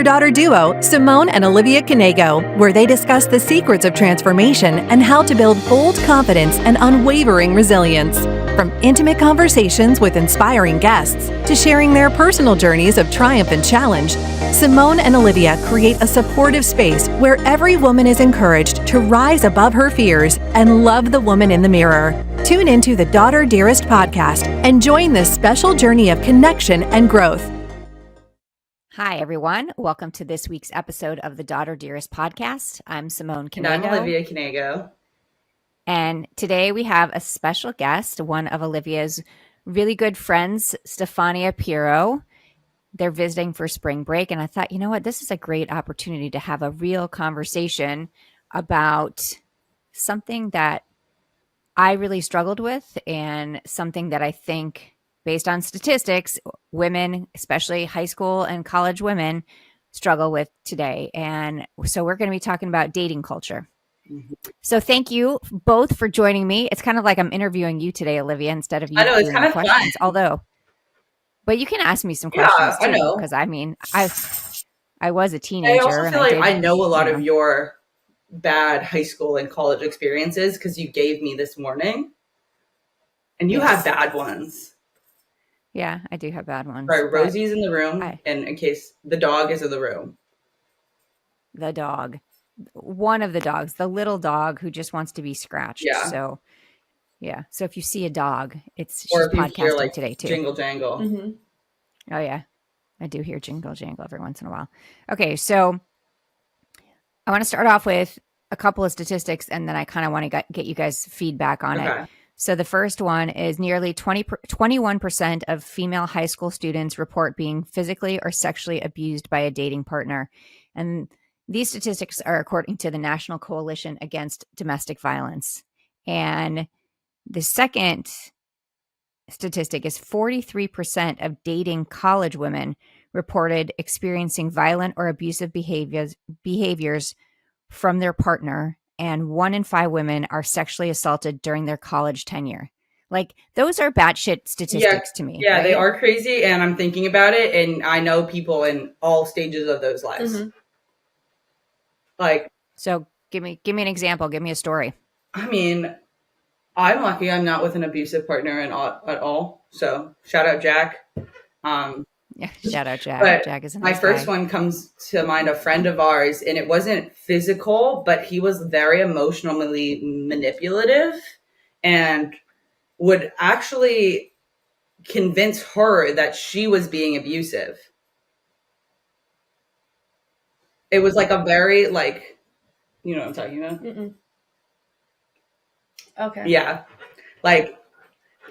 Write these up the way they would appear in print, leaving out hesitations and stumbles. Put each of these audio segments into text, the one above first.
Daughter duo, Simone and Olivia Knego, where they discuss the secrets of transformation and how to build bold confidence and unwavering resilience. From intimate conversations with inspiring guests to sharing their personal journeys of triumph and challenge, Simone and Olivia create a supportive space where every woman is encouraged to rise above her fears and love the woman in the mirror. Tune into the Daughter Dearest Podcast and join this special journey of connection and growth. Hi, everyone. Welcome to this week's episode of the Daughter Dearest Podcast. I'm Simone Knego. And I'm Olivia Knego. And today we have a special guest, one of Olivia's really good friends, Stefania Pirro. They're visiting for spring break. And I thought, you know what, this is a great opportunity to have a real conversation about something that I really struggled with and something that I think, based on statistics, women, especially high school and college women, struggle with today. And so we're going to be talking about dating culture. Mm-hmm. So thank you both for joining me. It's kind of like I'm interviewing you today, Olivia, instead of you. I know, it's kind of questions, fun. But you can ask me some questions too. I know. Because I mean, I was a teenager. I also feel like I know a lot of your bad high school and college experiences because you gave me this morning. And you have bad ones. Yeah, I do have bad ones. Right, Rosie's in the room, and in case the dog is in the room. The dog. One of the dogs, the little dog who just wants to be scratched. Yeah. So, yeah. So if you see a dog, she's or if you podcasting hear, like, today too. Jingle jangle. Mm-hmm. Oh, yeah. I do hear jingle jangle every once in a while. Okay, so I want to start off with a couple of statistics, and then I kind of want to get you guys feedback on it. So the first one is nearly 21% of female high school students report being physically or sexually abused by a dating partner. And these statistics are according to the National Coalition Against Domestic Violence. And the second statistic is 43% of dating college women reported experiencing violent or abusive behaviors from their partner. And 1 in 5 women are sexually assaulted during their college tenure. Like, those are batshit statistics to me. Yeah, right? They are crazy. And I'm thinking about it. And I know people in all stages of those lives. Mm-hmm. Like, so give me an example. Give me a story. I mean, I'm lucky I'm not with an abusive partner at all. So shout out Jack. Yeah, shout out Jack. Jack is a nice my first guy. One comes to mind, a friend of ours, and it wasn't physical, but he was very emotionally manipulative and would actually convince her that she was being abusive. It was like a very, like, you know what I'm talking about? Mm-mm. Okay. Yeah. Like,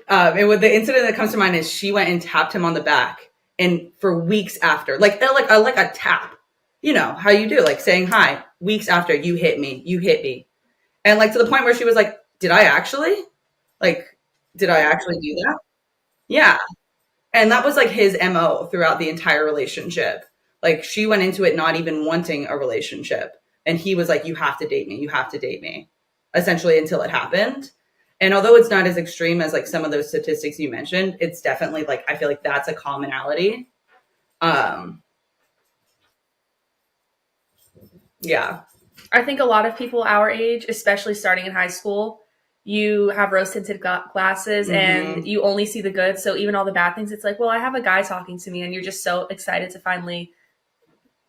the incident that comes to mind is she went and tapped him on the back. And for weeks after, like a tap, you know how you do, like saying hi. Weeks after, you hit me, and like to the point where she was like, "Did I actually do that?" Yeah, and that was like his MO throughout the entire relationship. Like, she went into it not even wanting a relationship, and he was like, "You have to date me," essentially until it happened. And although it's not as extreme as like some of those statistics you mentioned, it's definitely like, I feel like that's a commonality. Yeah. I think a lot of people our age, especially starting in high school, you have rose-tinted glasses and you only see the good. So even all the bad things, it's like, well, I have a guy talking to me, and you're just so excited to finally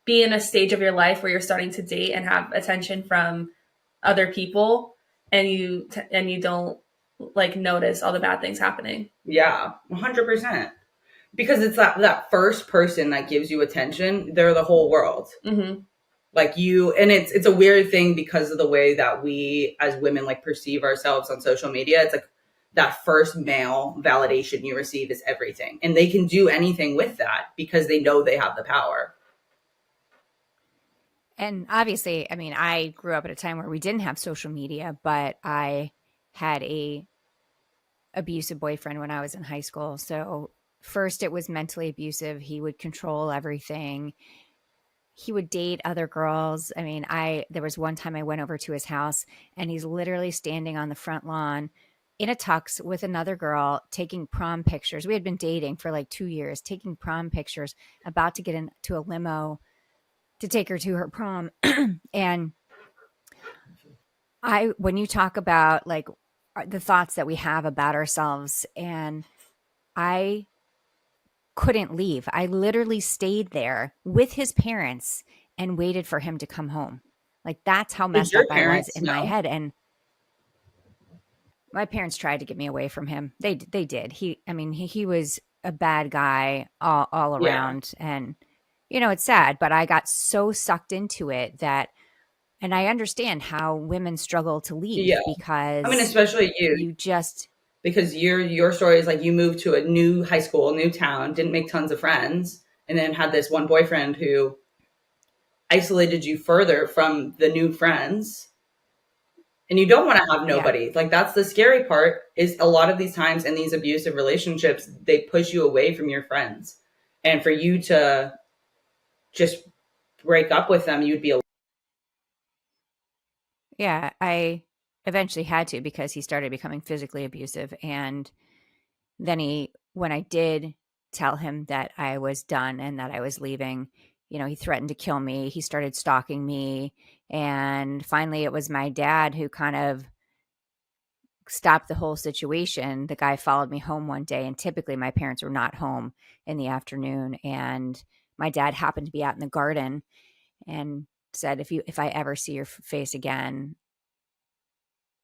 be in a stage of your life where you're starting to date and have attention from other people. And you don't like notice all the bad things happening. Yeah, 100%. Because it's that first person that gives you attention. They're the whole world. Mm-hmm. Like you, and it's a weird thing because of the way that we as women like perceive ourselves on social media. It's like that first male validation you receive is everything, and they can do anything with that because they know they have the power. And obviously, I mean, I grew up at a time where we didn't have social media, but I had a abusive boyfriend when I was in high school. So first it was mentally abusive. He would control everything. He would date other girls. I mean, there was one time I went over to his house, and he's literally standing on the front lawn in a tux with another girl, taking prom pictures. We had been dating for like 2 years, taking prom pictures, about to get into a limo to take her to her prom. And when you talk about like the thoughts that we have about ourselves, and I couldn't leave. I literally stayed there with his parents and waited for him to come home. Like that's how messed up I was in my head. And my parents tried to get me away from him. They did. He was a bad guy all around. And, it's sad, but I got so sucked into it and I understand how women struggle to leave because especially because your story is like you moved to a new high school, new town, didn't make tons of friends, and then had this one boyfriend who isolated you further from the new friends. And you don't want to have nobody. Like that's the scary part is a lot of these times in these abusive relationships, they push you away from your friends. And for you to just break up with them, you'd be alone. Yeah, I eventually had to because he started becoming physically abusive. And then when I did tell him that I was done and that I was leaving, he threatened to kill me. He started stalking me. And finally, it was my dad who kind of stopped the whole situation. The guy followed me home one day, and typically my parents were not home in the afternoon. And my dad happened to be out in the garden and said, if I ever see your face again,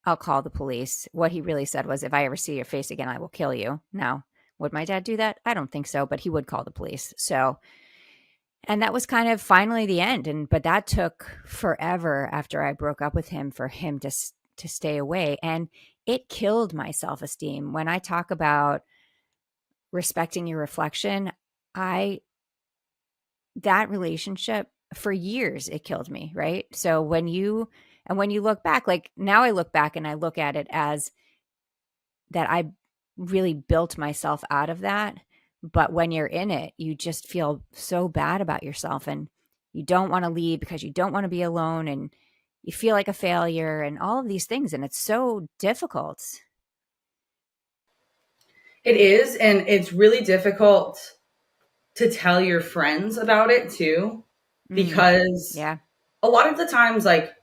I'll call the police. What he really said was, if I ever see your face again, I will kill you. Now, would my dad do that? I don't think so, but he would call the police. So, and that was kind of finally the end. But that took forever after I broke up with him for him to stay away. And it killed my self-esteem. When I talk about respecting your reflection, that relationship for years, it killed me. Right. So when you look back, like now I look back and I look at it as that I really built myself out of that. But when you're in it, you just feel so bad about yourself and you don't want to leave because you don't want to be alone and you feel like a failure and all of these things. And it's so difficult. It is. And it's really difficult to tell your friends about it too, because a lot of the times, like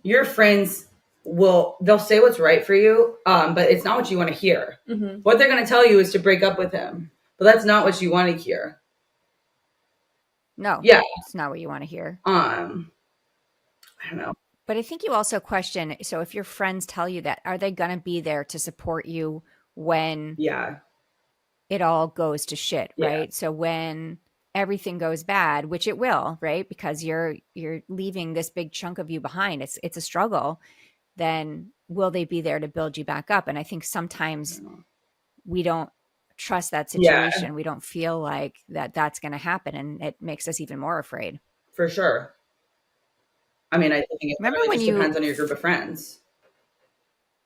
your friends they'll say what's right for you, but it's not what you want to hear. Mm-hmm. What they're going to tell you is to break up with him, but that's not what you want to hear. No, it's not what you want to hear. I don't know. But I think you also question, so if your friends tell you that, are they going to be there to support you when it all goes to shit, right? So when everything goes bad, which it will, right? Because you're leaving this big chunk of you behind. It's a struggle. Then will they be there to build you back up? And I think sometimes we don't trust that situation. Yeah. We don't feel like that's going to happen. And it makes us even more afraid. For sure. I mean, I think it really just depends on your group of friends.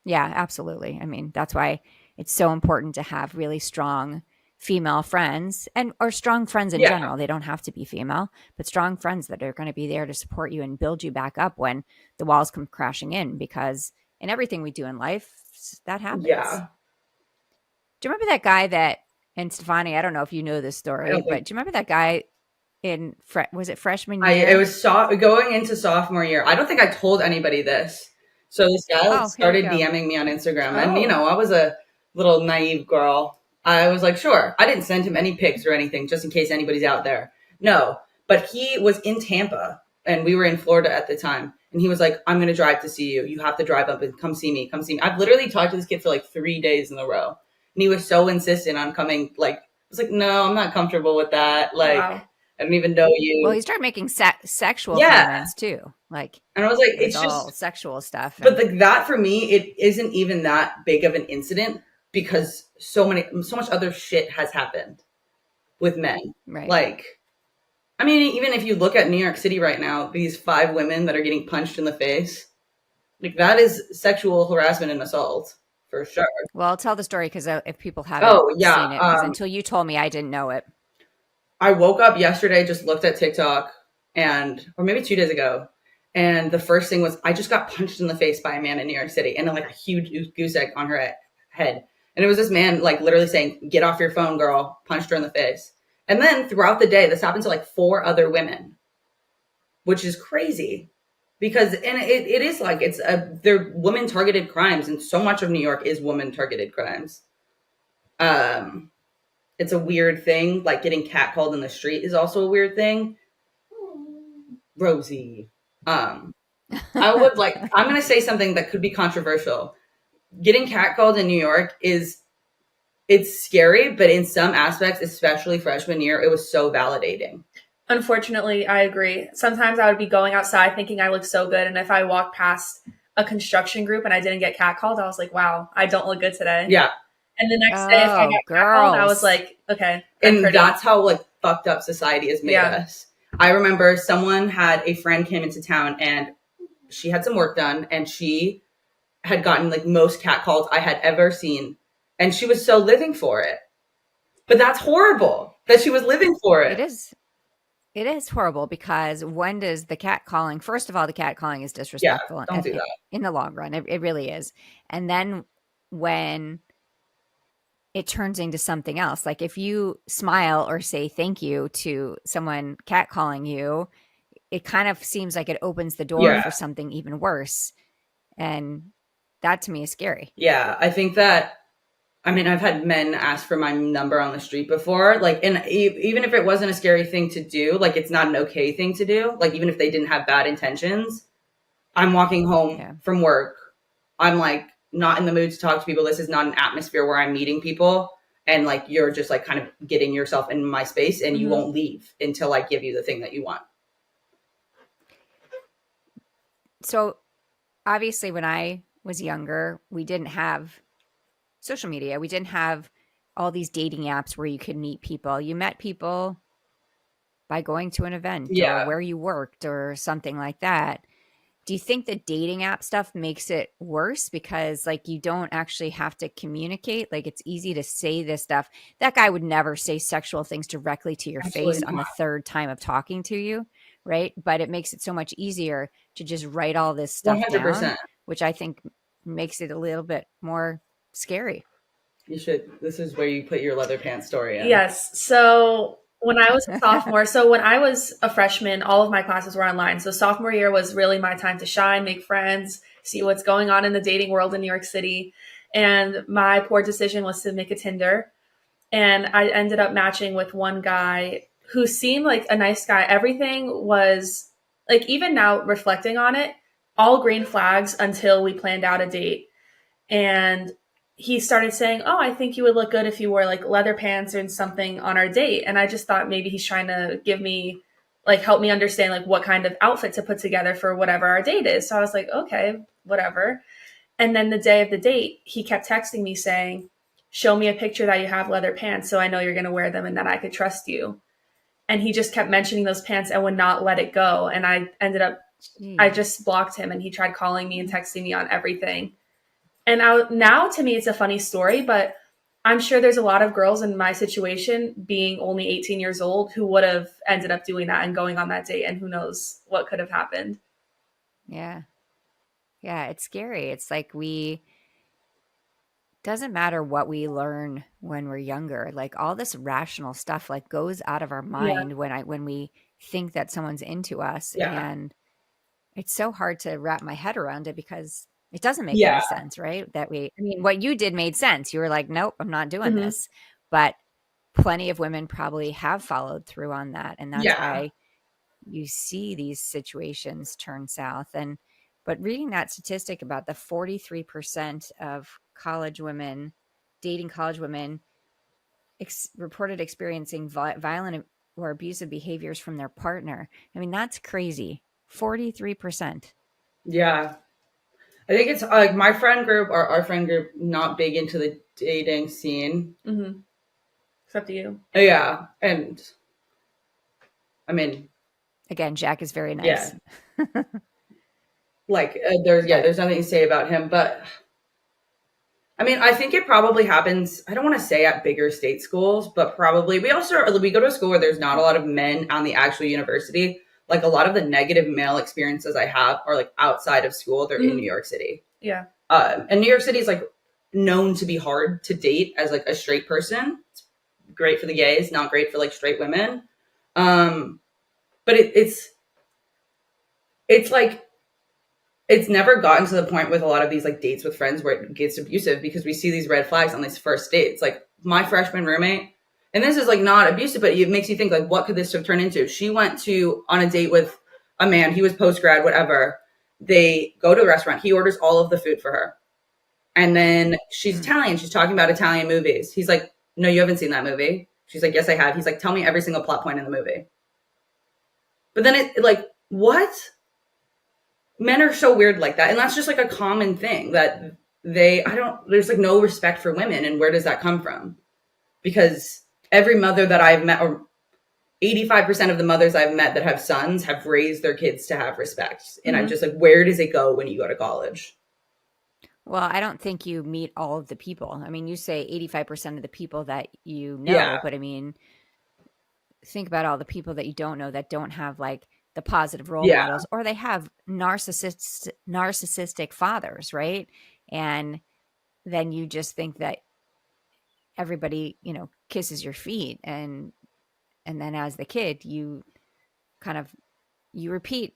Yeah, absolutely. I mean, that's why it's so important to have really strong female friends or strong friends in general. They don't have to be female, but strong friends that are going to be there to support you and build you back up when the walls come crashing in, because in everything we do in life, that happens. Yeah. Do you remember that guy and Stefania, I don't know if you know this story, but do you remember that guy was it freshman year? It was going into sophomore year. I don't think I told anybody this. So this guy started DMing me on Instagram and, I was a little naive girl. I was like, sure. I didn't send him any pics or anything just in case anybody's out there. No, but he was in Tampa and we were in Florida at the time. And he was like, I'm going to drive to see you. You have to drive up and come see me. I've literally talked to this kid for like 3 days in a row. And he was so insistent on coming. Like, I was like, no, I'm not comfortable with that. Like, wow. I don't even know you. Well, he started making sexual comments too. Like, and I was like, it's all just sexual stuff. But that for me, it isn't even that big of an incident because so much other shit has happened with men. Right. Like, I mean, even if you look at New York City right now, these 5 women that are getting punched in the face, like that is sexual harassment and assault for sure. Well, I'll tell the story because if people haven't seen it, because until you told me, I didn't know it. I woke up yesterday, just looked at TikTok or maybe 2 days ago. And the first thing was, I just got punched in the face by a man in New York City and like a huge goose egg on her head. And it was this man like literally saying, get off your phone, girl, punched her in the face. And then throughout the day, this happened to like 4 other women. which is crazy because, and it is like, they're women targeted crimes. And so much of New York is woman targeted crimes. It's a weird thing. Like getting catcalled in the street is also a weird thing. Rosie. I'm going to say something that could be controversial. Getting catcalled in New York it's scary, but in some aspects, especially freshman year, it was so validating. Unfortunately, I agree. Sometimes I would be going outside thinking I look so good. And if I walked past a construction group and I didn't get catcalled, I was like, wow, I don't look good today. Yeah. And the next day, if I got catcalled, I was like, okay. And that's how like fucked up society has made us. I remember someone had a friend came into town and she had some work done and she had gotten like most catcalls I had ever seen. And she was so living for it. But that's horrible that she was living for it. It is horrible because when does the catcalling, first of all, the catcalling is disrespectful. Don't do that. In the long run. It really is. And then when it turns into something else, like if you smile or say thank you to someone catcalling you, it kind of seems like it opens the door for something even worse. And that to me is scary. Yeah, I think that, I mean, I've had men ask for my number on the street before, like, and even if it wasn't a scary thing to do, like, it's not an okay thing to do. Like, even if they didn't have bad intentions, I'm walking home from work. I'm like, not in the mood to talk to people. This is not an atmosphere where I'm meeting people. And like, you're just like kind of getting yourself in my space and you won't leave until I give you the thing that you want. So obviously when I was younger, we didn't have social media. We didn't have all these dating apps where you could meet people. You met people by going to an event or where you worked or something like that. Do you think the dating app stuff makes it worse because like you don't actually have to communicate? Like it's easy to say this stuff. That guy would never say sexual things directly to your face on the third time of talking to you, right? But it makes it so much easier to just write all this stuff 100%. Down, which I think makes it a little bit more scary. You should. This is where you put your leather pants story in. Yes. So when I was a sophomore, so when I was a freshman, all of my classes were online. So sophomore year was really my time to shine, make friends, see what's going on in the dating world in New York City. And my poor decision was to make a Tinder. And I ended up matching with one guy who seemed like a nice guy. Everything was like, even now reflecting on it, all green flags until we planned out a date. And he started saying, oh, I think you would look good if you wore like leather pants and something on our date. And I just thought maybe he's trying to give me, like, help me understand like what kind of outfit to put together for whatever our date is. So I was like, okay, whatever. And then the day of the date, he kept texting me saying, show me a picture that you have leather pants so I know you're going to wear them and that I could trust you. And he just kept mentioning those pants and would not let it go. And I ended up, I just blocked him and he tried calling me and texting me on everything. And now to me, it's a funny story, but I'm sure there's a lot of girls in my situation being only 18 years old who would have ended up doing that and going on that date. And who knows what could have happened. Yeah. Yeah. It's scary. It's like doesn't matter what we learn when we're younger, like all this rational stuff like goes out of our mind when we think that someone's into us. And it's so hard to wrap my head around it because it doesn't make any sense, right? What you did made sense. You were like, nope, I'm not doing this. But plenty of women probably have followed through on that. And that's why you see these situations turn south. But reading that statistic about the 43% of dating college women reported experiencing violent or abusive behaviors from their partner. I mean, that's crazy. 43%. Yeah. I think it's like my friend group or our friend group, not big into the dating scene. Mm-hmm. Except you. Yeah. And I mean, again, Jack is very nice. Yeah. There's nothing to say about him, but I mean, I think it probably happens. I don't want to say at bigger state schools, but probably we go to a school where there's not a lot of men on the actual university. Like a lot of the negative male experiences I have are like outside of school. They're in New York City. Yeah. And New York City is like known to be hard to date as like a straight person. It's great for the gays, not great for like straight women. But it's it's like, it's never gotten to the point with a lot of these like dates with friends where it gets abusive, because we see these red flags on these first dates. Like my freshman roommate, and this is like not abusive, but it makes you think like, what could this have turned into? She went on a date with a man. He was post-grad, whatever. They go to a restaurant. He orders all of the food for her. And then she's Italian. She's talking about Italian movies. He's like, no, you haven't seen that movie. She's like, yes, I have. He's like, tell me every single plot point in the movie. But then it like, what? Men are so weird like that. And that's just like a common thing that there's like no respect for women. And where does that come from? Because every mother that I've met, or 85% of the mothers I've met that have sons, have raised their kids to have respect. And I'm just like, where does it go when you go to college? Well, I don't think you meet all of the people. I mean, you say 85% of the people that you know, but I mean, think about all the people that you don't know that don't have like the positive role models, or they have narcissistic fathers, right? And then you just think that everybody, kisses your feet, and then as the kid, you repeat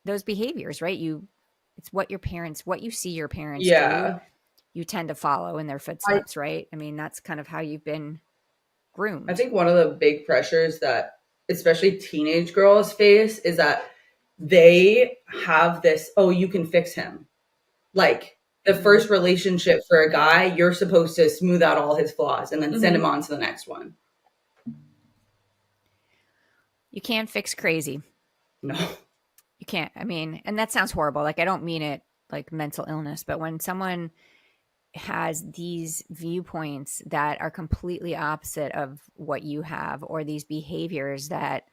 those behaviors, right? It's what you see your parents do, you tend to follow in their footsteps, right? I mean, that's kind of how you've been groomed. I think one of the big pressures that especially teenage girls face is that they have this, oh, you can fix him. Like the first relationship for a guy, you're supposed to smooth out all his flaws and then send him on to the next one. You can't fix crazy. No. You can't. I mean, and that sounds horrible. Like, I don't mean it like mental illness, but when someone has these viewpoints that are completely opposite of what you have, or these behaviors that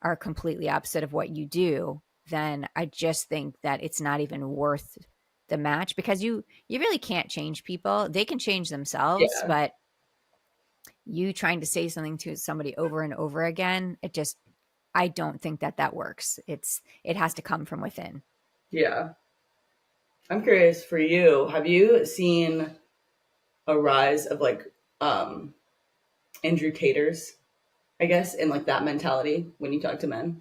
are completely opposite of what you do, then I just think that it's not even worth the match, because you really can't change people. They can change themselves, but you trying to say something to somebody over and over again, I don't think that works. It has to come from within. Yeah. I'm curious for you, have you seen a rise of like Andrew Taters, I guess, in like that mentality when you talk to men?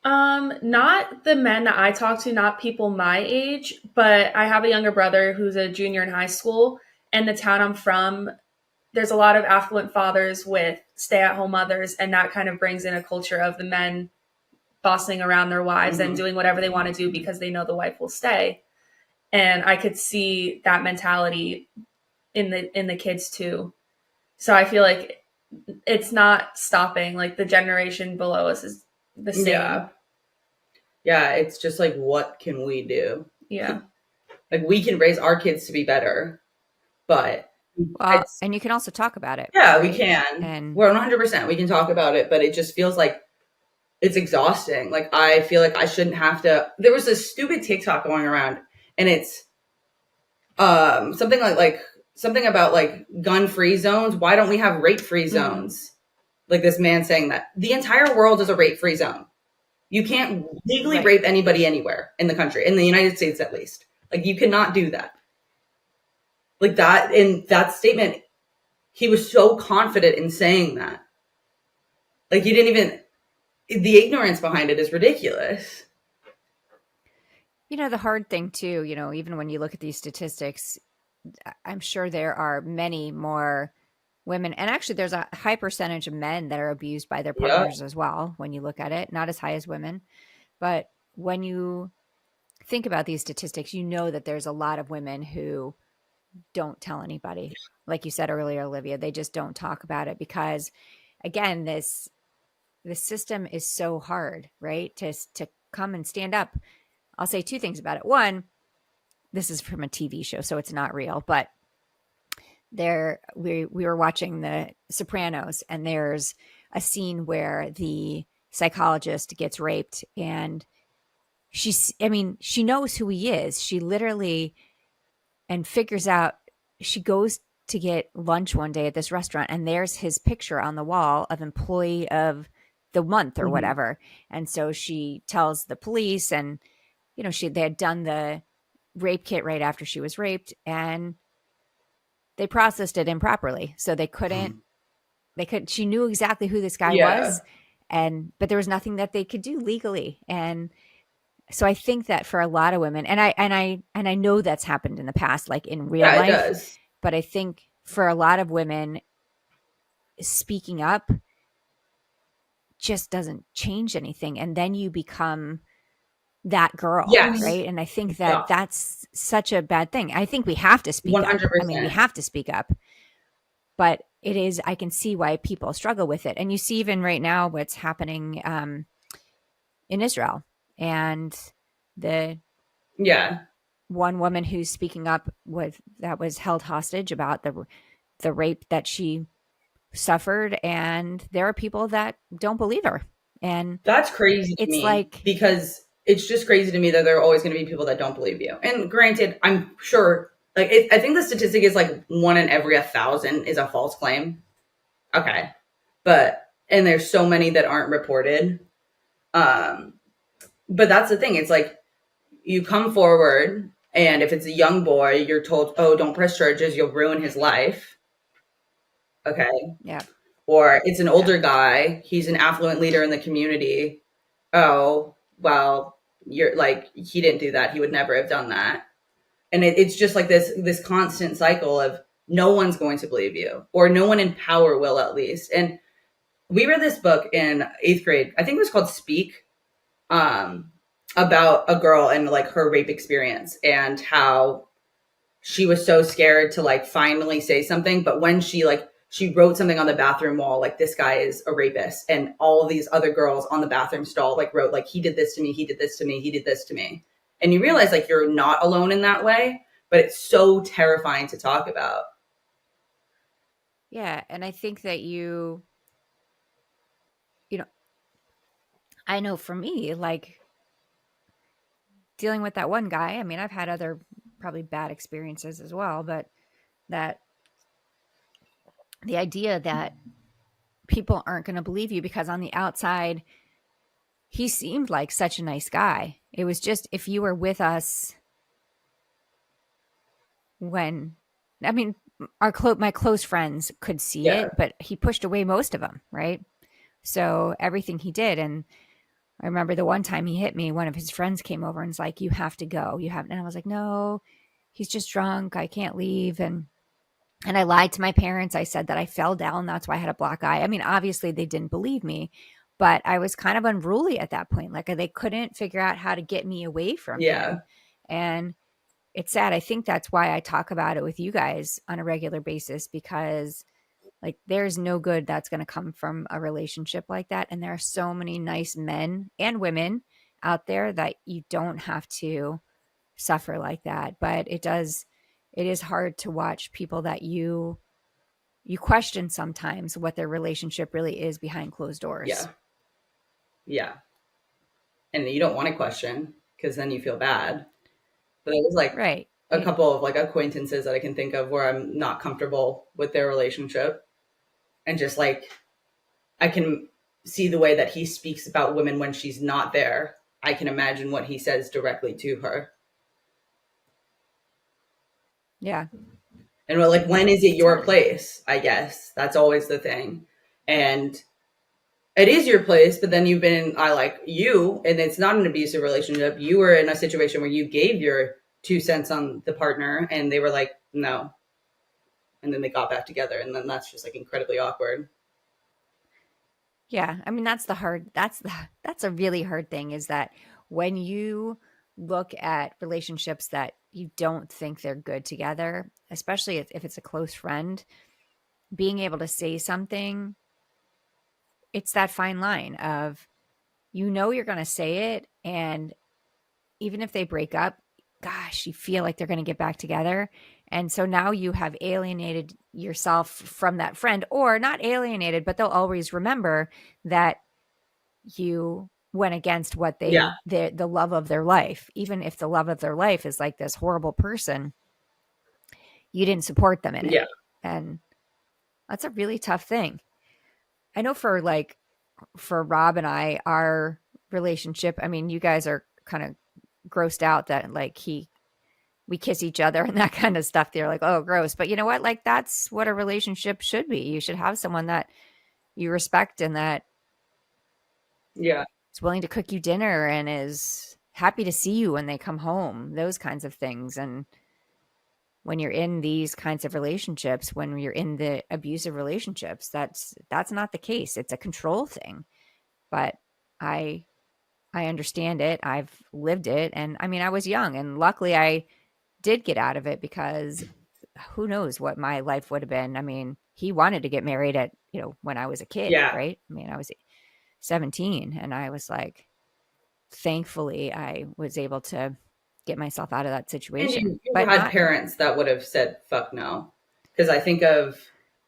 Not the men that I talk to, not people my age, but I have a younger brother who's a junior in high school, and the town I'm from, there's a lot of affluent fathers with stay-at-home mothers, and that kind of brings in a culture of the men bossing around their wives and doing whatever they want to do because they know the wife will stay. And I could see that mentality in the kids too. So I feel like it's not stopping. Like the generation below us is the same. Yeah. It's just like, what can we do? Yeah. Like we can raise our kids to be better, but and you can also talk about it. Yeah, right? we can. And we're 100%. We can talk about it, but it just feels like it's exhausting. Like I feel like I shouldn't have to. There was this stupid TikTok going around, and it's something about like gun-free zones. Why don't we have rape-free zones? Like this man saying that the entire world is a rape-free zone. You can't legally rape anybody anywhere in the country, in the United States at least. Like you cannot do that. Like that, in that statement, he was so confident in saying that. Like you didn't even, the ignorance behind it is ridiculous. The hard thing too, even when you look at these statistics, I'm sure there are many more women, and actually there's a high percentage of men that are abused by their partners as well. When you look at it, not as high as women, but when you think about these statistics, that there's a lot of women who don't tell anybody. Like you said earlier, Olivia, they just don't talk about it because, again, the system is so hard, right? To come and stand up. I'll say two things about it. One, this is from a TV show, so it's not real, but we were watching The Sopranos, and there's a scene where the psychologist gets raped, and she knows who he is. She literally and figures out, she goes to get lunch one day at this restaurant, and there's his picture on the wall of employee of the month or whatever. And so she tells the police, and they had done the rape kit right after she was raped, and they processed it improperly. So she knew exactly who this guy was. but there was nothing that they could do legally. And so I think that for a lot of women, and I know that's happened in the past, like in real life, it does. But I think for a lot of women, speaking up just doesn't change anything. And then you become that girl, right? And I think that that's such a bad thing. I think we have to speak 100%. Up. I mean, we have to speak up. But it is, I can see why people struggle with it. And you see even right now what's happening in Israel. And the one woman who's speaking up that was held hostage about the rape that she suffered, and there are people that don't believe her, and that's crazy to me, because it's just crazy to me that there are always going to be people that don't believe you. And granted, I'm sure, like, I think the statistic is like 1 in every 1,000 is a false claim. Okay, and there's so many that aren't reported. But that's the thing. It's like you come forward, and if it's a young boy, you're told, oh, don't press charges, you'll ruin his life. Okay. Yeah. Or it's an older guy, he's an affluent leader in the community. Oh, well, you're like, he didn't do that. He would never have done that. And it's just like this constant cycle of no one's going to believe you, or no one in power will, at least. And we read this book in 8th grade. I think it was called Speak. About a girl and like her rape experience, and how she was so scared to like finally say something. But when she wrote something on the bathroom wall, like, this guy is a rapist. And all of these other girls on the bathroom stall, like, wrote like, he did this to me. He did this to me. He did this to me. And you realize like you're not alone in that way, but it's so terrifying to talk about. Yeah. And I think that you know, I know for me, like, dealing with that one guy, I mean, I've had other probably bad experiences as well, but that the idea that people aren't going to believe you because on the outside, he seemed like such a nice guy. It was just, if you were with us when, I mean, my close friends could see it, but he pushed away most of them, right? So everything he did, and I remember the one time he hit me, one of his friends came over and was like, you have to go. And I was like, no, he's just drunk. I can't leave. And I lied to my parents. I said that I fell down. That's why I had a black eye. I mean, obviously they didn't believe me, but I was kind of unruly at that point. Like, they couldn't figure out how to get me away from him. And it's sad. I think that's why I talk about it with you guys on a regular basis, because like, there's no good that's going to come from a relationship like that. And there are so many nice men and women out there that you don't have to suffer like that. But it is hard to watch people that you question sometimes what their relationship really is behind closed doors. Yeah. And you don't want to question, because then you feel bad. But it was like a couple of like acquaintances that I can think of where I'm not comfortable with their relationship. And just like, I can see the way that he speaks about women when she's not there. I can imagine what he says directly to her. Yeah. And we're like, when is it your place? I guess that's always the thing. And it is your place, but then you've been, and it's not an abusive relationship. You were in a situation where you gave your 2 cents on the partner, and they were like, no. And then they got back together, and then that's just like incredibly awkward. Yeah. I mean, that's a really hard thing, is that when you look at relationships that you don't think they're good together, especially if it's a close friend, being able to say something, it's that fine line of, you're going to say it. And even if they break up, gosh, you feel like they're going to get back together. And so now you have alienated yourself from that friend, or not alienated, but they'll always remember that you went against what the love of their life. Even if the love of their life is like this horrible person, you didn't support them in it. And that's a really tough thing. I know for Rob and I, our relationship, I mean, you guys are kind of grossed out that like we kiss each other and that kind of stuff. They're like, oh, gross. But you know what? Like, that's what a relationship should be. You should have someone that you respect and that Yeah. is willing to cook you dinner and is happy to see you when they come home, those kinds of things. And when you're in these kinds of relationships, when you're in the abusive relationships, that's not the case. It's a control thing. But I understand it. I've lived it. And I mean, I was young, and luckily I did get out of it, because who knows what my life would have been. I mean, he wanted to get married at, when I was a kid, Yeah. right? I mean, I was 17, and I was like, thankfully I was able to get myself out of that situation. And you but had parents that would have said, fuck no. Because I think of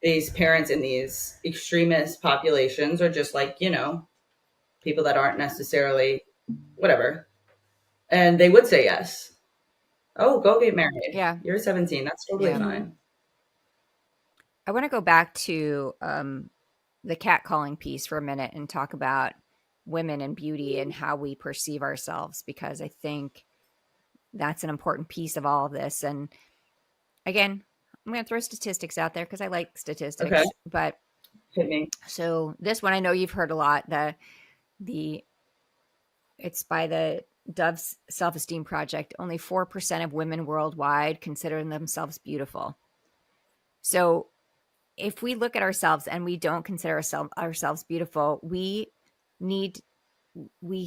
these parents in these extremist populations are just like, people that aren't necessarily whatever. And they would say yes. Oh, go get married. Yeah. You're 17. That's totally fine. I want to go back to the catcalling piece for a minute and talk about women and beauty and how we perceive ourselves, because I think that's an important piece of all of this. And again, I'm going to throw statistics out there because I like statistics. Okay. But hit me. So this one I know you've heard a lot. It's by the Dove Self-Esteem Project. Only 4% of women worldwide consider themselves beautiful. So if we look at ourselves and we don't consider ourselves beautiful, we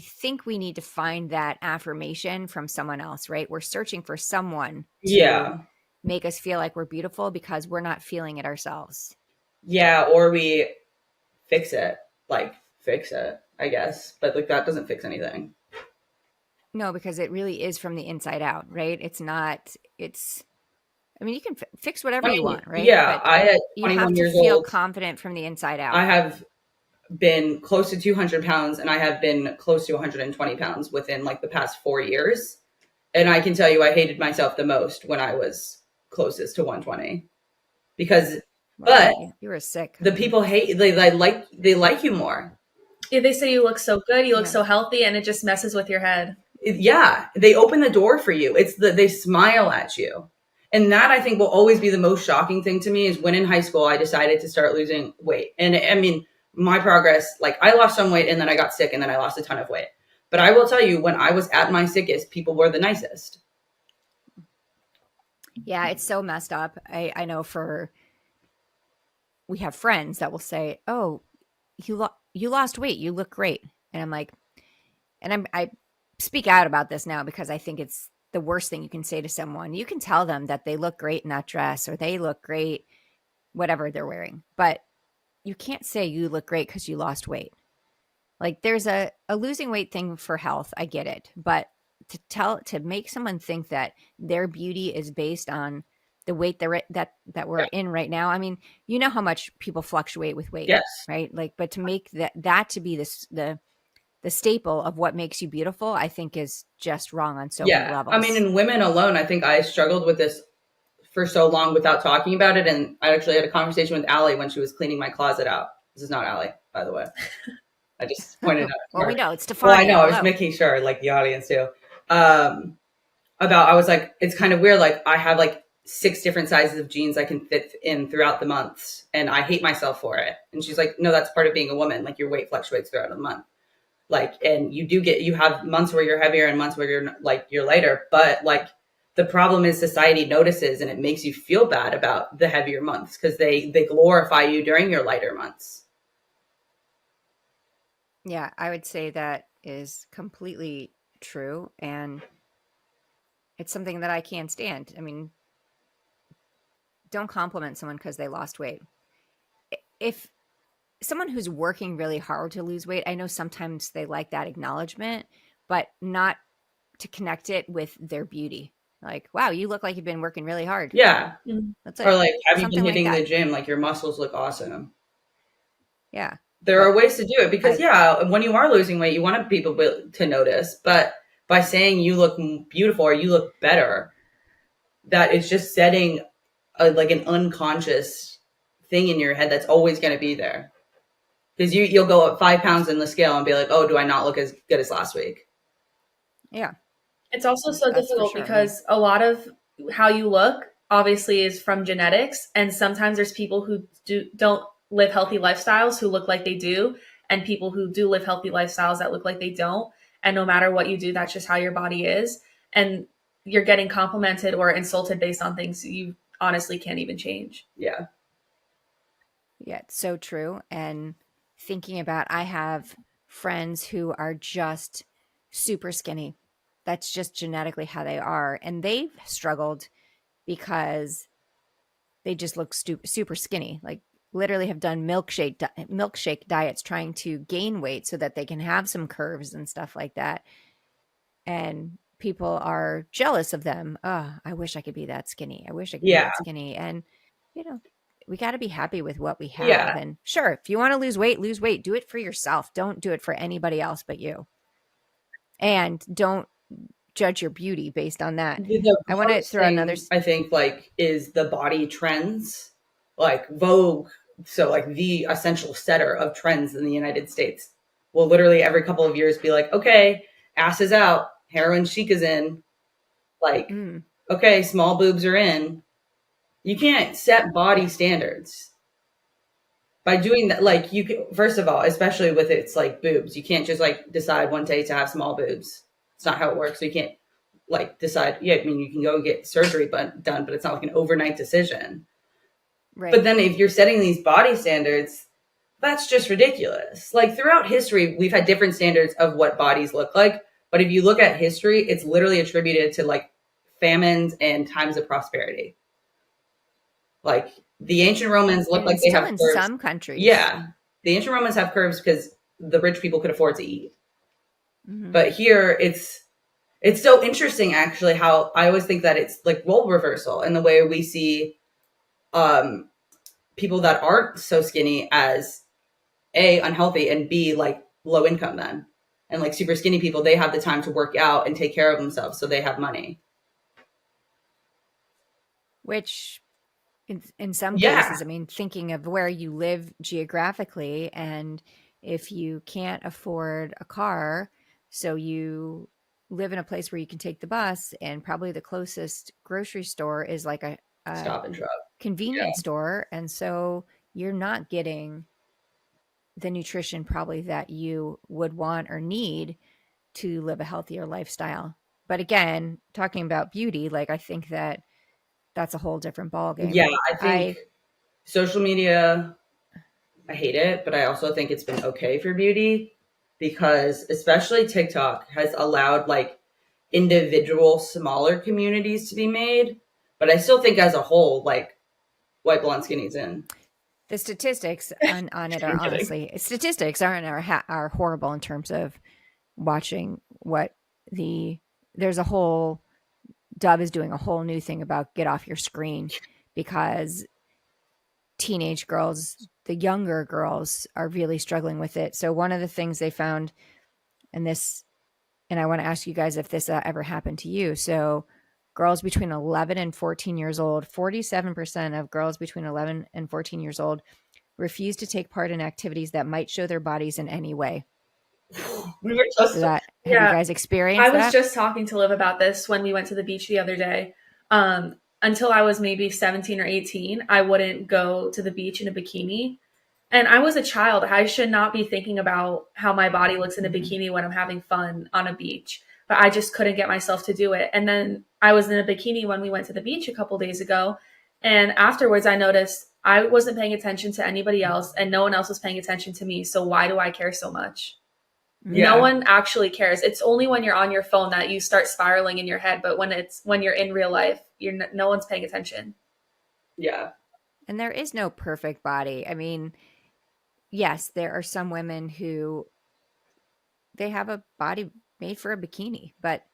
think we need to find that affirmation from someone else, right? We're searching for someone to make us feel like we're beautiful because we're not feeling it ourselves. Yeah, or we fix it, I guess. But that doesn't fix anything. No, because it really is from the inside out, right? You can fix whatever you want, right? Yeah, but you have to feel confident from the inside out. I have been close to 200 pounds and I have been close to 120 pounds within the past 4 years. And I can tell you I hated myself the most when I was closest to 120 because, but you were sick. The people they like you more. Yeah, they say you look so good, you look so healthy, and it just messes with your head. Yeah, they open the door for you. They smile at you. And that I think will always be the most shocking thing to me is when in high school I decided to start losing weight. And I mean, my progress, I lost some weight and then I got sick and then I lost a ton of weight. But I will tell you, when I was at my sickest, people were the nicest. Yeah, it's so messed up. I know we have friends that will say, oh, you lost weight. You look great. And I'm like, I speak out about this now because I think it's the worst thing you can say to someone. You can tell them that they look great in that dress or they look great, whatever they're wearing, but you can't say you look great because you lost weight. There's a losing weight thing for health. I get it. But to make someone think that their beauty is based on the weight that we're in right now. I mean, you know how much people fluctuate with weight, yes, right? But to make that to be the staple of what makes you beautiful, I think is just wrong on so many levels. I mean, in women alone, I think I struggled with this for so long without talking about it. And I actually had a conversation with Allie when she was cleaning my closet out. This is not Allie, by the way. I just pointed out. Well, we know it's Stefania. Well, I know. I was making sure, the audience too. I was like, it's kind of weird. I have 6 different sizes of jeans I can fit in throughout the months. And I hate myself for it. And she's like, no, that's part of being a woman. Your weight fluctuates throughout the month. And you have months where you're heavier and months where you're lighter. But the problem is society notices and it makes you feel bad about the heavier months because they glorify you during your lighter months. Yeah, I would say that is completely true. And it's something that I can't stand. I mean, don't compliment someone because they lost weight. If someone who's working really hard to lose weight, I know sometimes they like that acknowledgement, but not to connect it with their beauty. Wow, you look like you've been working really hard. Yeah. That's or have you been hitting the gym? Your muscles look awesome. Yeah. There are ways to do it because when you are losing weight, you want people to notice, but by saying you look beautiful or you look better, that is just setting an unconscious thing in your head that's always going to be there. Because you'll go up 5 pounds in the scale and be like, oh, do I not look as good as last week? Yeah. It's also so difficult because a lot of how you look obviously is from genetics. And sometimes there's people who don't live healthy lifestyles who look like they do. and people who do live healthy lifestyles that look like they don't. And no matter what you do, that's just how your body is. And you're getting complimented or insulted based on things you honestly can't even change. Yeah. Yeah, it's so true. And thinking about, I have friends who are just super skinny. That's just genetically how they are. And they've struggled because they just look super skinny, like literally have done milkshake diets trying to gain weight so that they can have some curves and stuff like that. And people are jealous of them. Oh, I wish I could be that skinny. I wish I could be that skinny. And, you know, we got to be happy with what we have. Yeah. And sure, if you want to lose weight, do it for yourself. Don't do it for anybody else but you. And don't judge your beauty based on that. I want to throw another. I think like is the body trends, like Vogue. So like the essential setter of trends in the United States will literally every couple of years be like, okay, ass is out, heroin chic is in, like, okay, small boobs are in. You can't set body standards by doing that. Like you can, first of all, especially with it's like boobs, you can't just like decide one day to have small boobs. It's not how it works. So you can't like decide. Yeah, I mean, you can go get surgery done, but it's not like an overnight decision. Right. But then if you're setting these body standards, that's just ridiculous. Like throughout history, we've had different standards of what bodies look like. But if you look at history, it's literally attributed to like famines and times of prosperity. Like the ancient Romans look like they have curves. In some countries. Yeah. The ancient Romans have curves because the rich people could afford to eat. But here it's so interesting actually how I always think that it's like role reversal in the way we see people that aren't so skinny as A, unhealthy, and B, like low income then. And like super skinny people, they have the time to work out and take care of themselves, so they have money. Which in some cases, I mean, thinking of where you live geographically, and if you can't afford a car, so you live in a place where you can take the bus, and probably the closest grocery store is like a Stop and Shop convenience store. And so you're not getting the nutrition probably that you would want or need to live a healthier lifestyle. But again, talking about beauty, like I think that's a whole different ballgame. Yeah, I think social media, I hate it, but I also think it's been okay for beauty because especially TikTok has allowed like individual smaller communities to be made. But I still think as a whole, like white blonde skinny's in. The statistics on it are honestly, statistics are horrible in terms of watching there's a whole, Dove is doing a whole new thing about get off your screen because teenage girls, the younger girls are really struggling with it. So one of the things they found and I want to ask you guys if this ever happened to you. So girls between 11 and 14 years old, 47% of girls between 11 and 14 years old refuse to take part in activities that might show their bodies in any way. We were just have you guys experienced that? I was just talking to Liv about this when we went to the beach the other day. Until I was maybe 17 or 18, I wouldn't go to the beach in a bikini. And I was a child. I should not be thinking about how my body looks in a bikini when I'm having fun on a beach. But I just couldn't get myself to do it. And then I was in a bikini when we went to the beach a couple days ago. And afterwards, I noticed I wasn't paying attention to anybody else and no one else was paying attention to me. So why do I care so much? Yeah. No one actually cares. It's only when you're on your phone that you start spiraling in your head. But when you're in real life, no one's paying attention. Yeah. And there is no perfect body. I mean, yes, there are some women who they have a body made for a bikini, but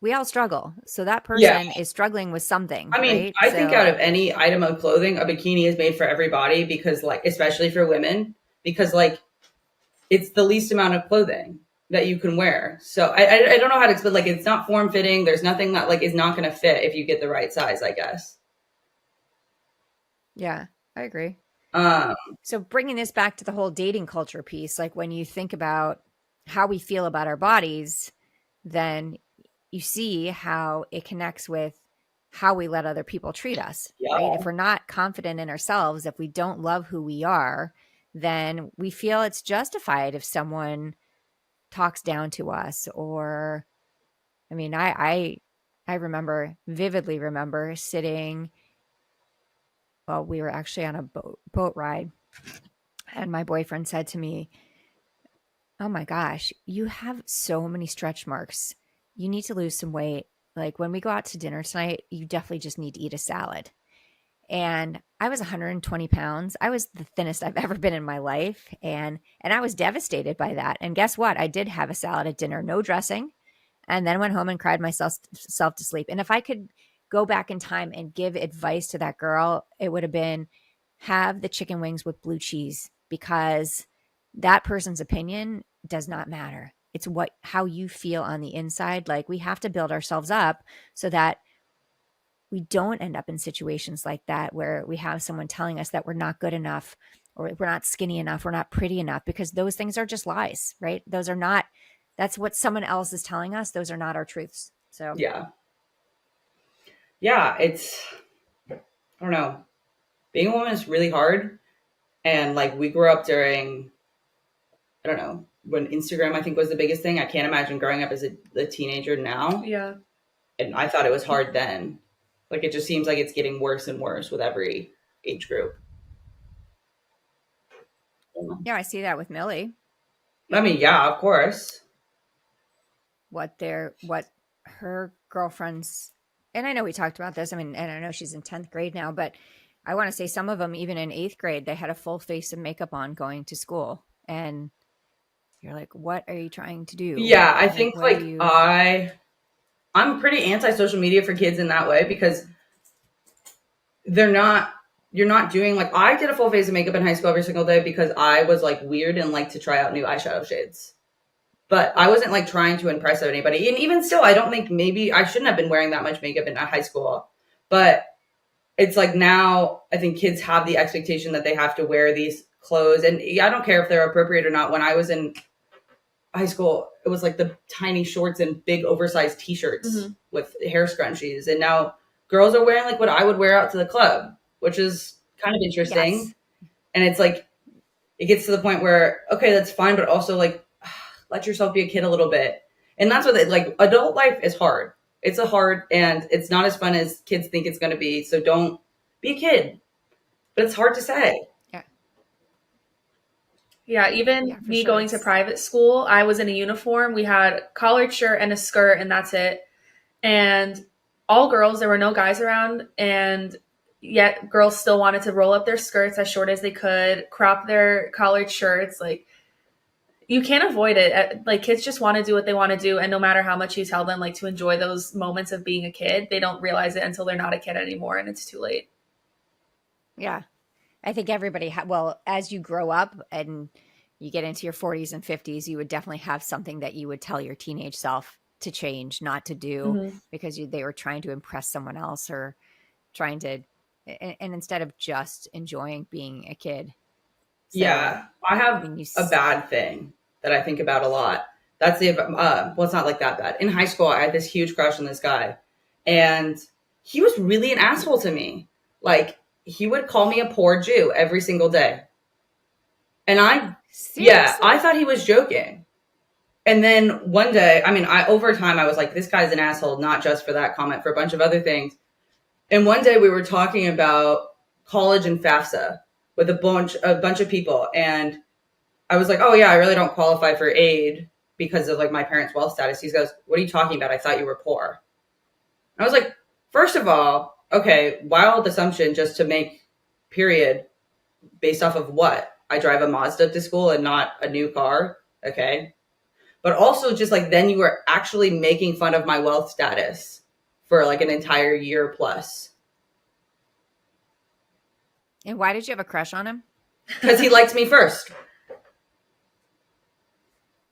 we all struggle. So that person is struggling with something. I mean, right? I think out of any item of clothing, a bikini is made for everybody because like, especially for women, because like it's the least amount of clothing that you can wear. So I don't know how to explain, like, it's not form fitting. There's nothing that like is not going to fit if you get the right size, I guess. Yeah, I agree. So bringing this back to the whole dating culture piece, like when you think about how we feel about our bodies, then you see how it connects with how we let other people treat us. Yeah. Right? If we're not confident in ourselves, if we don't love who we are, then we feel it's justified if someone talks down to us. Or, I mean, I vividly remember sitting, well, we were actually on a boat ride, and my boyfriend said to me, "Oh my gosh, you have so many stretch marks. You need to lose some weight. Like, when we go out to dinner tonight, you definitely just need to eat a salad." And I was 120 pounds. I was the thinnest I've ever been in my life. And I was devastated by that. And guess what? I did have a salad at dinner, no dressing, and then went home and cried myself to sleep. And if I could go back in time and give advice to that girl, it would have been, have the chicken wings with blue cheese, because that person's opinion does not matter. It's how you feel on the inside. Like, we have to build ourselves up so that we don't end up in situations like that where we have someone telling us that we're not good enough, or we're not skinny enough, we're not pretty enough, because those things are just lies, right? That's what someone else is telling us. Those are not our truths. So yeah, it's, I don't know. Being a woman is really hard. And like, we grew up during, I don't know, when Instagram, I think, was the biggest thing. I can't imagine growing up as a teenager now. Yeah. And I thought it was hard then. Like, it just seems like it's getting worse and worse with every age group. yeah, I see that with Millie. I mean, yeah, of course. What her girlfriends, and I know we talked about this. I mean, and I know she's in 10th grade now, but I want to say some of them, even in 8th grade, they had a full face of makeup on going to school. And you're like, what are you trying to do? Yeah, I think I'm pretty anti-social media for kids in that way, because you're not doing, like, I did a full face of makeup in high school every single day because I was like weird and like to try out new eyeshadow shades. But I wasn't like trying to impress anybody. And even still, I don't think, maybe I shouldn't have been wearing that much makeup in high school. But it's like, now I think kids have the expectation that they have to wear these clothes. And I don't care if they're appropriate or not. When I was in high school, it was like the tiny shorts and big oversized t-shirts with hair scrunchies. And now girls are wearing like what I would wear out to the club, which is kind of interesting. Yes. And it's like, it gets to the point where, okay, that's fine, but also like, let yourself be a kid a little bit. And that's what like, adult life is hard. It's and it's not as fun as kids think it's going to be. So don't be a kid, but it's hard to say. Yeah, even me going to private school, I was in a uniform. We had collared shirt and a skirt, and that's it. And all girls, there were no guys around, and yet girls still wanted to roll up their skirts as short as they could, crop their collared shirts. Like, you can't avoid it. Like, kids just want to do what they want to do, and no matter how much you tell them, like, to enjoy those moments of being a kid, they don't realize it until they're not a kid anymore, and it's too late. Yeah. I think everybody, as you grow up and you get into your 40s and 50s, you would definitely have something that you would tell your teenage self to change, not to do, because they were trying to impress someone else, or trying to, and instead of just enjoying being a kid. So, yeah, I have a bad thing that I think about a lot. That's it's not like that bad. In high school, I had this huge crush on this guy, and he was really an asshole to me. Like, he would call me a poor Jew every single day. And I thought he was joking. And then one day, I mean, over time, I was like, this guy's an asshole, not just for that comment, for a bunch of other things. And one day we were talking about college and FAFSA with a bunch of people. And I was like, oh yeah, I really don't qualify for aid because of like my parents' wealth status. He goes, what are you talking about? I thought you were poor. And I was like, first of all, okay, wild assumption just to make period based off of what? I drive a Mazda to school and not a new car. Okay. But also just like, then you were actually making fun of my wealth status for like an entire year plus. And why did you have a crush on him? Because he liked me first.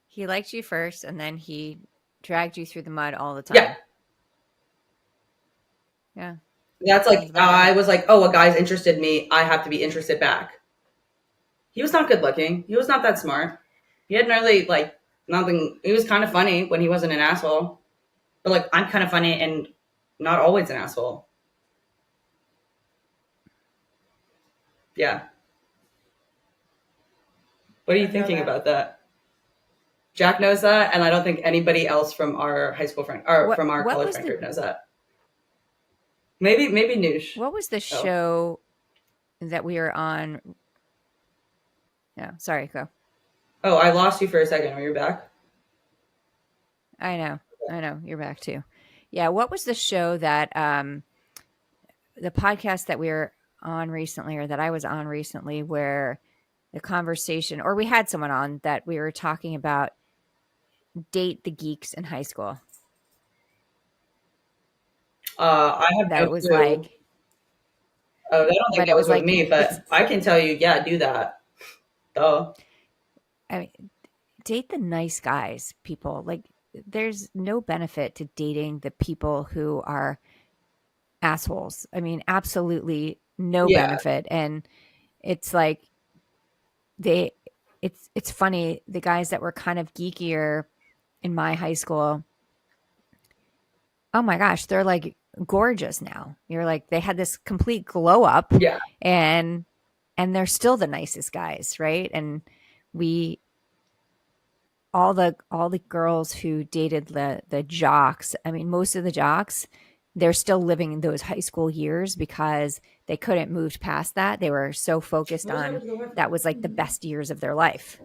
He liked you first, and then he dragged you through the mud all the time. Yeah. That's like, I was like, oh, a guy's interested in me. I have to be interested back. He was not good looking. He was not that smart. He had really like nothing. He was kind of funny when he wasn't an asshole. But like, I'm kind of funny and not always an asshole. Yeah. What are you thinking about that? Jack knows that, and I don't think anybody else from our high school friend or from our college friend group knows that. Maybe Noosh. What was the show that we were on? No, sorry, go. Oh, I lost you for a second. Are you back? I know. You're back too. Yeah. What was the show that the podcast that we were on recently, or that I was on recently, where the conversation, or we had someone on that we were talking about date the geeks in high school? I have that no it was clue. like. Oh, I don't think that was with me, but I can tell you, yeah, do that. Duh. I mean, date the nice guys, people. Like, there's no benefit to dating the people who are assholes. I mean, absolutely no benefit. And it's like it's funny, the guys that were kind of geekier in my high school, oh my gosh, they're like gorgeous now. You're like, they had this complete glow up. Yeah. And they're still the nicest guys, right? And all the girls who dated the jocks, I mean, most of the jocks, they're still living in those high school years because they couldn't move past that. They were so focused on that was like the best years of their life.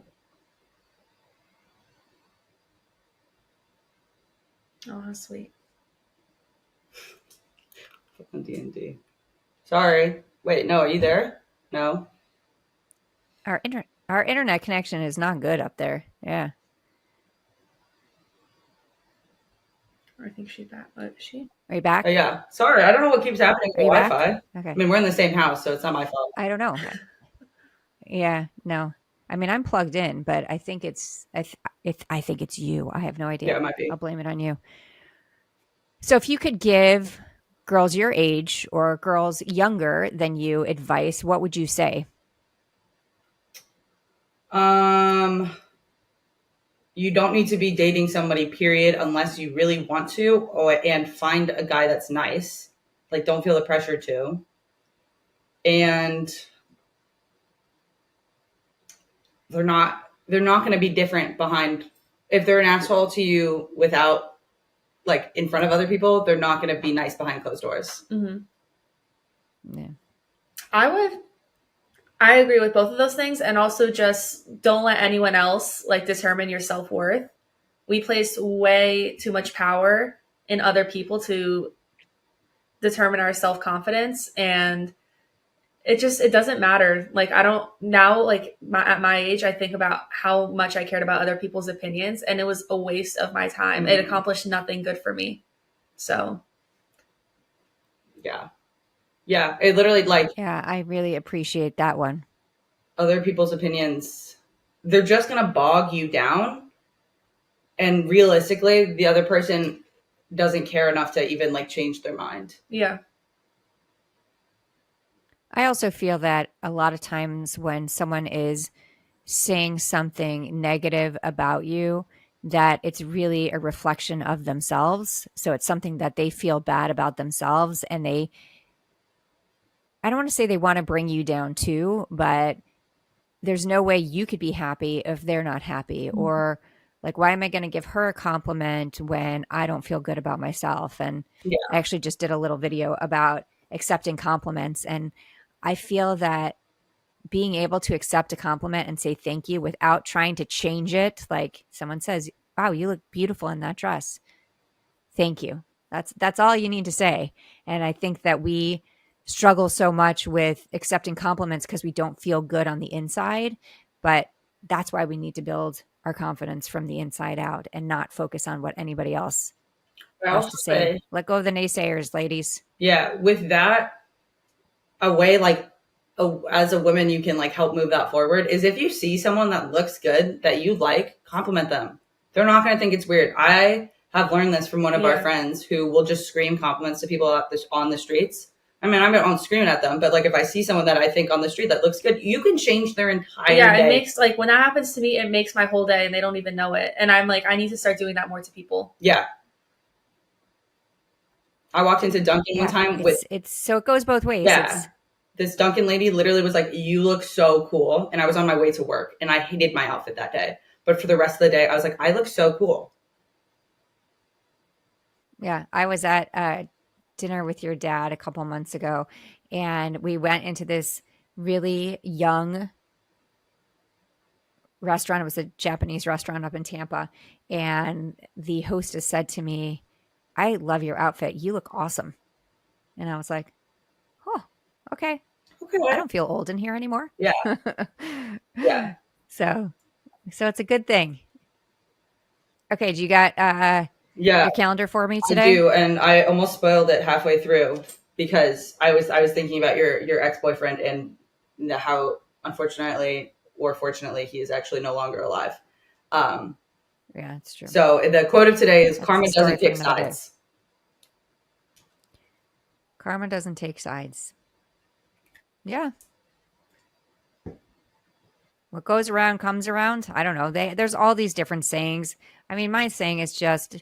Oh, how sweet. Fucking D&D. Sorry. Wait, no, are you there? No. Our internet connection is not good up there. Yeah. I think she's back. What is she? Are you back? Oh, yeah. Sorry, I don't know what keeps happening with Wi-Fi. Back? Okay. I mean, we're in the same house, so it's not my fault. I don't know. Yeah, no. I mean, I'm plugged in, but I think I think it's you. I have no idea. Yeah, it might be. I'll blame it on you. So if you could give girls your age or girls younger than you advice, what would you say? You don't need to be dating somebody, period, unless you really want to, and find a guy that's nice. Like, don't feel the pressure to. And they're not going to be different behind. If they're an asshole to you without, like, in front of other people, they're not going to be nice behind closed doors. Mm-hmm. Yeah. I agree with both of those things. And also just don't let anyone else like determine your self-worth. We place way too much power in other people to determine our self-confidence. And it doesn't matter. Like, I don't now, like at my age, I think about how much I cared about other people's opinions, and it was a waste of my time. Mm-hmm. It accomplished nothing good for me. So. Yeah. Yeah, it literally Yeah, I really appreciate that one. Other people's opinions, they're just going to bog you down. And realistically, the other person doesn't care enough to even like change their mind. Yeah. I also feel that a lot of times when someone is saying something negative about you, that it's really a reflection of themselves. So it's something that they feel bad about themselves, and I don't want to say they want to bring you down too, but there's no way you could be happy if they're not happy. Mm-hmm. Or like, why am I going to give her a compliment when I don't feel good about myself? And I actually just did a little video about accepting compliments. And I feel that being able to accept a compliment and say thank you without trying to change it. Like someone says, wow, you look beautiful in that dress. Thank you. That's all you need to say. And I think that we struggle so much with accepting compliments because we don't feel good on the inside, but that's why we need to build our confidence from the inside out and not focus on what anybody else has to say. Let go of the naysayers, ladies. Yeah. With that, a way like as a woman, you can like help move that forward is if you see someone that looks good that you like, compliment them. They're not going to think it's weird. I have learned this from one of our friends who will just scream compliments to people on the streets. I mean, I'm not screaming at them, but like if I see someone that I think on the street that looks good, you can change their entire day. Yeah, it makes like when that happens to me, it makes my whole day and they don't even know it. And I'm like, I need to start doing that more to people. Yeah. I walked into Dunkin' one time with it's so it goes both ways. Yeah. this Duncan lady literally was like, you look so cool. And I was on my way to work and I hated my outfit that day. But for the rest of the day, I was like, I look so cool. Yeah. I was at dinner with your dad a couple months ago, and we went into this really young restaurant. It was a Japanese restaurant up in Tampa. And the hostess said to me, I love your outfit. You look awesome. And I was like, oh, okay. I don't feel old in here anymore. Yeah. Yeah. So it's a good thing. Okay. Do you got your calendar for me today? I do. And I almost spoiled it halfway through because I was thinking about your ex-boyfriend and how unfortunately or fortunately he is actually no longer alive. Yeah, it's true. So the quote of today is karma doesn't take sides. Karma doesn't take sides. Yeah. What goes around comes around. I don't know. There's all these different sayings. I mean, my saying is just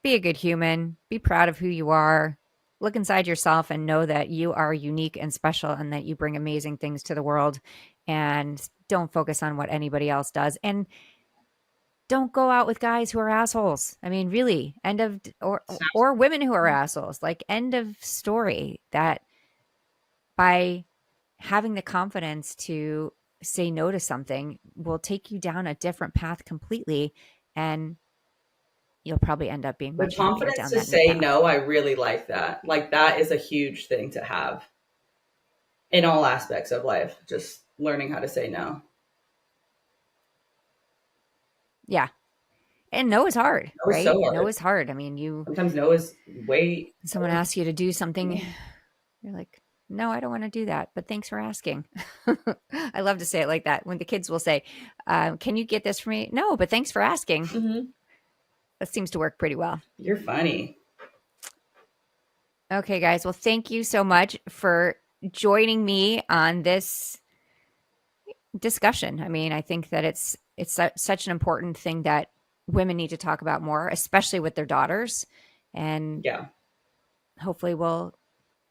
be a good human, be proud of who you are, look inside yourself and know that you are unique and special and that you bring amazing things to the world, and don't focus on what anybody else does. And don't go out with guys who are assholes. I mean, really, or women who are assholes. Like, end of story. That by having the confidence to say no to something will take you down a different path completely, and you'll probably end up being the confidence to say no. I really like that. Like, that is a huge thing to have in all aspects of life. Just learning how to say no. Yeah. And no is hard, right? So hard. No is hard. I mean, sometimes no is someone asks you to do something, you're like, no, I don't want to do that, but thanks for asking. I love to say it like that. When the kids will say, can you get this for me? No, but thanks for asking. Mm-hmm. That seems to work pretty well. You're funny. Okay, guys. Well, thank you so much for joining me on this discussion. I mean, I think that it's such an important thing that women need to talk about more, especially with their daughters. And hopefully we'll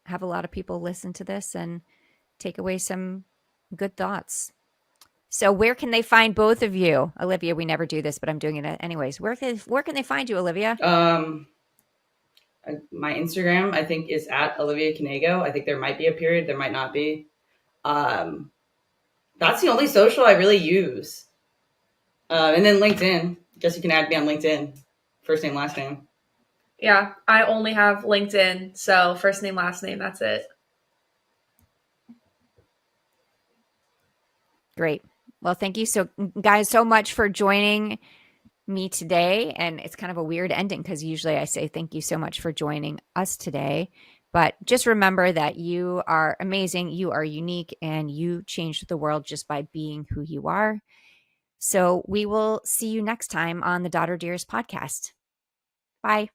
have a lot of people listen to this and take away some good thoughts. So where can they find both of you? Olivia, we never do this, but I'm doing it anyways. Where can they find you, Olivia? My Instagram, I think, is at Olivia Knego. I think there might be a period. There might not be. That's the only social I really use. And then LinkedIn. Guess you can add me on LinkedIn. First name, last name. Yeah, I only have LinkedIn. So first name, last name. That's it. Great. Well, thank you guys so much for joining me today. And it's kind of a weird ending because usually I say thank you so much for joining us today. But just remember that you are amazing, you are unique, and you changed the world just by being who you are. So we will see you next time on the Daughter Dearest Podcast. Bye.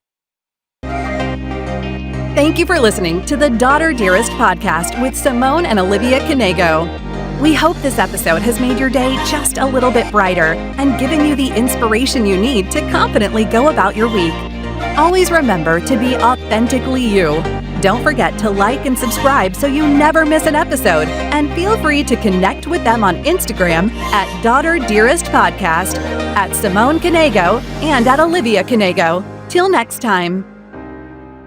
Thank you for listening to the Daughter Dearest Podcast with Simone and Olivia Knego. We hope this episode has made your day just a little bit brighter and given you the inspiration you need to confidently go about your week. Always remember to be authentically you. Don't forget to like and subscribe so you never miss an episode. And feel free to connect with them on Instagram at Daughter Dearest Podcast, at Simone Knego, and at Olivia Knego. Till next time.